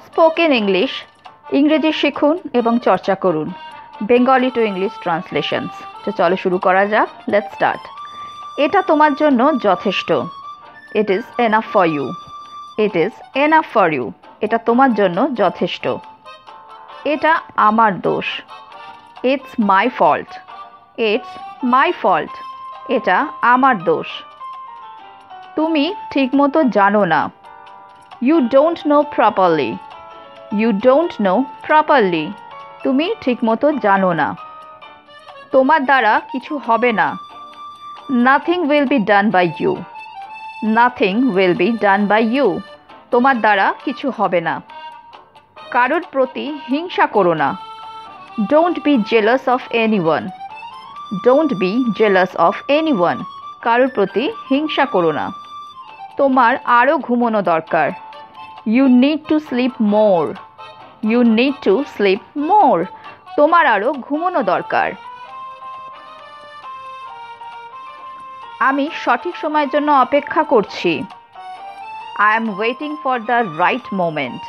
Spoken English, ইংরেজি শিখুন এবং চর্চা করুন। Bengali to English translations. তো চলো শুরু করা যাক। Let's start. এটা তোমার জন্য যথেষ্ট। It is enough for you. It is enough for you. এটা তোমার জন্য যথেষ্ট। এটা আমার দোষ। It's my fault. It's my fault. এটা আমার দোষ। তুমি ঠিকমতো জানো না। You don't know properly. You don't know properly. তুমি ঠিকমতো জানো না। তোমার দ্বারা কিছু হবে না। Nothing will be done by you. Nothing will be done by you. তোমার দ্বারা কিছু হবে না। কারোর প্রতি হিংসা করো না। Don't be jealous of anyone. Don't be jealous of anyone. কারোর প্রতি হিংসা করো না। তোমার আরও ঘুমানো দরকার। You need to sleep more. You need to sleep more. তোমার আরও ঘুমানো দরকার। আমি সঠিক সময়ের জন্য অপেক্ষা করছি। I am waiting for the right moment.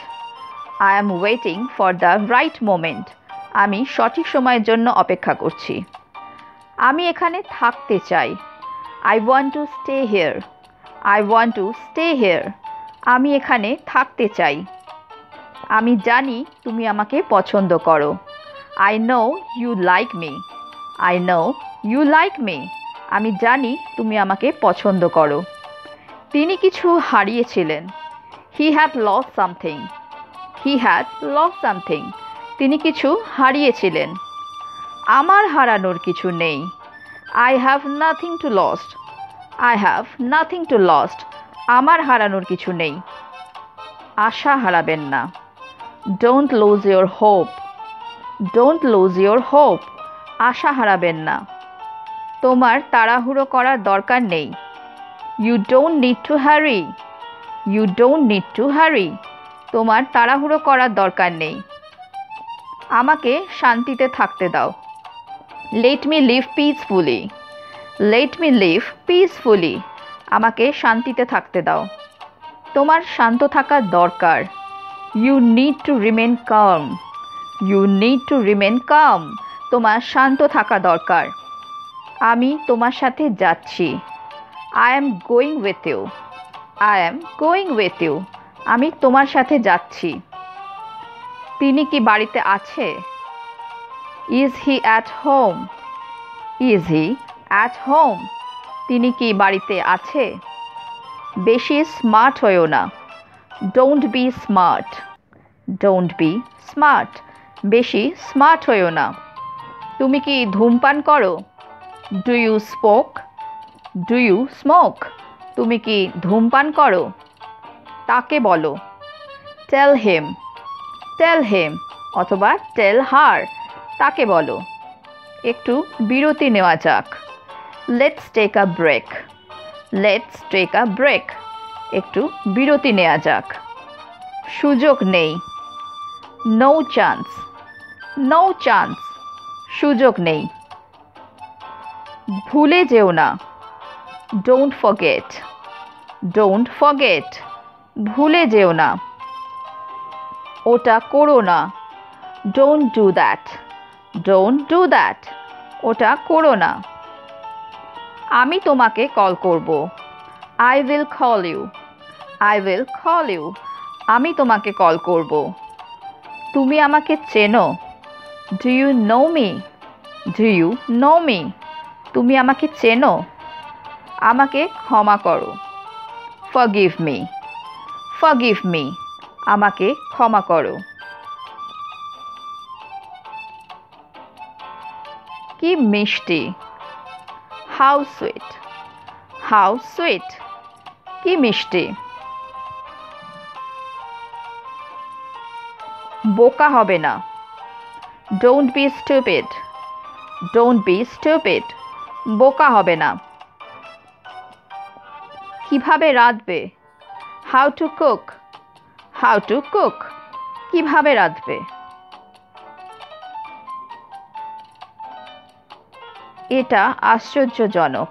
I am waiting for the right moment. আমি সঠিক সময়ের জন্য অপেক্ষা করছি। আমি এখানে থাকতে চাই। I want to stay here. I want to stay here. আমি এখানে থাকতে চাই। আমি জানি তুমি আমাকে পছন্দ করো। I know you like me. I know you like me. আমি জানি তুমি আমাকে পছন্দ করো। তিনি কিছু হারিয়েছিলেন। He had lost something. He had lost something. তিনি কিছু হারিয়েছিলেন। আমার হারানোর কিছু নেই। I have nothing to lost. I have nothing to lost. আমার হারানোর কিছু নেই। আশা হারাবেন না। Don't lose your hope. Don't lose your hope. আশা হারাবেন না। তোমার তাড়াহুড়ো করার দরকার নেই। You don't need to hurry. You don't need to hurry. তোমার তাড়াহুড়ো করার দরকার নেই। আমাকে শান্তিতে থাকতে দাও। Let me live peacefully. Let me live peacefully. আমাকে শান্তিতে থাকতে দাও। তোমার শান্ত থাকার দরকার। You need to remain calm. You need to remain calm. তোমার শান্ত থাকা দরকার। আমি তোমার সাথে যাচ্ছি। I am going with you. I am going with you. আমি তোমার সাথে যাচ্ছি। তিনি কি বাড়িতে আছে? Is he at home? Is he at home? তিনি কি বাড়িতে আছে? বেশি স্মার্ট হয়েও না। Don't be smart. Don't be smart. বেশি স্মার্ট হয়েও না। তুমি কি ধূমপান করো? Do you smoke? Do you smoke? তুমি কি ধূমপান করো? তাকে বলো। টেল হিম। টেল হিম অথবা টেল হার। তাকে বলো। একটু বিরতি নেওয়া যাক। Let's take a break. Let's take a break. একটু বিরতি নেওয়া যাক। সুযোগ নেই। No chance. No chance. সুযোগ নেই। ভুলে যেও না। Don't forget. Don't forget. ভুলে যেও না। ওটা করো না। Don't do that. Don't do that. ওটা করো না। আমি তোমাকে কল করব। I will call you. I will call you. আমি তোমাকে কল করব। তুমি আমাকে চেনো? Do you know me? Do you know me? তুমি আমাকে চেনো? আমাকে ক্ষমা করো। Forgive me. Forgive me. আমাকে ক্ষমা করো। কি মিষ্টি। How sweet. How sweet. কি মিষ্টি। বোকা হবে না। Don't be stupid. Don't be stupid. বোকা হবে না। কিভাবে রাঁধবে? How to cook. How to cook. কিভাবে রাঁধবে? এটা আশ্চর্যজনক।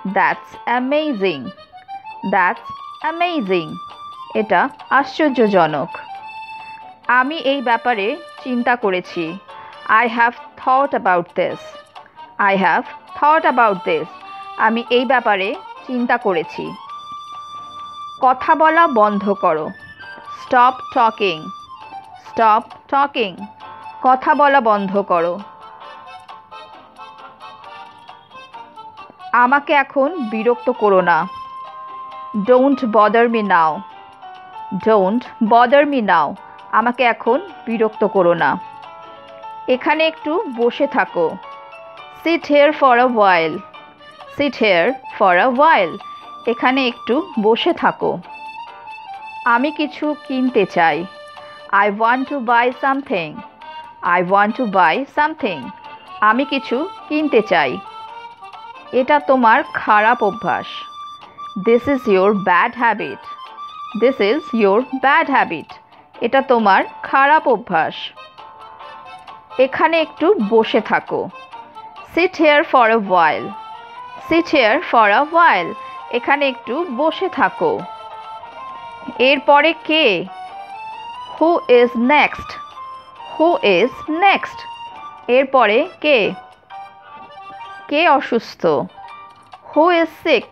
That's amazing. That's amazing. এটা আশ্চর্যজনক। আমি এই ব্যাপারে চিন্তা করেছি। I have thought about this. I have thought about this. আমি এই ব্যাপারে চিন্তা করেছি। কথা বলা বন্ধ করো। Stop talking. Stop talking. কথা বলা বন্ধ করো। আমাকে এখন বিরক্ত করো না। Don't bother me now. Don't bother me now. আমাকে এখন বিরক্ত করো না। এখানে একটু বসে থাকো। Sit here for a while. Sit here for a while. এখানে একটু বসে থাকো। আমি কিছু কিনতে চাই। I want to buy something. I want to buy something. আমি কিছু কিনতে চাই। এটা তোমার খারাপ অভ্যাস। This is your bad habit. This is your bad habit. এটা তোমার খারাপ অভ্যাস। এখানে একটু বসে থাকো। Sit here for a while. Sit here for a while. এখানে একটু বসে থাকো। এরপরে কে? Who is next? Who is next? এরপরে কে? কে অসুস্থ? Who is sick?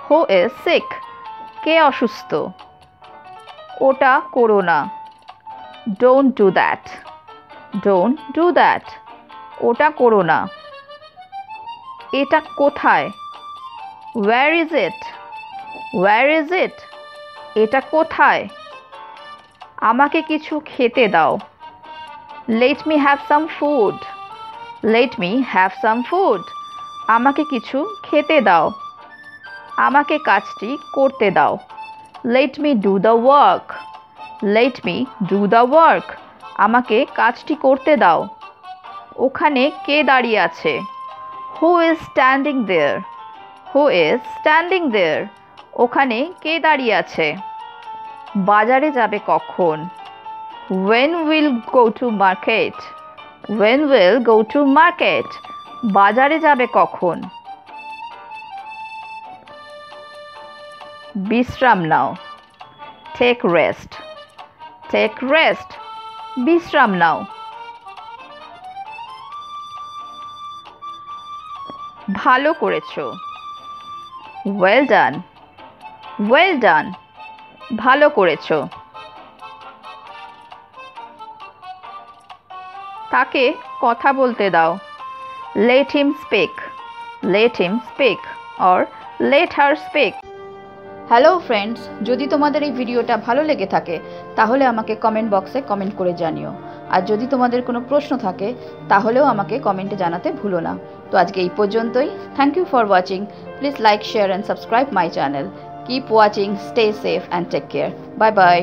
Who is sick? কে অসুস্থ? ওটা করো না। Don't do that. Don't do that. ওটা করো না। এটা কোথায়? Where is it? Where is it? এটা কোথায়? আমাকে কিছু খেতে দাও। Let me have some food. Let me have some food. আমাকে কিছু খেতে দাও। আমাকে কাজটি করতে দাও। Let me do the work. Let me do the work. আমাকে কাজটি করতে দাও। ওখানে কে দাঁড়িয়ে আছে? Who is standing there? Who is standing there? ওখানে কে দাঁড়িয়ে আছে? বাজারে যাবে কখন? When will go to market? When will go to market? বাজারে যাবে কখন? বিশ্রাম নাও। Take rest. Take rest. বিশ্রাম নাও। ভালো করেছো। Well done. Well done. ভালো করেছো। তাকে কথা বলতে দাও। Let him speak. Let him speak or let her speak. Hello friends, যদি তোমাদের এই ভিডিওটা ভালো লেগে থাকে তাহলে আমাকে কমেন্ট বক্সে কমেন্ট করে জানিও। আর যদি তোমাদের কোনো প্রশ্ন থাকে তাহলেও আমাকে কমেন্টে জানাতে ভুলো না। তো আজকে এই পর্যন্তই। Thank you for watching. Please like, share and subscribe my channel. Keep watching, stay safe and take care. Bye bye.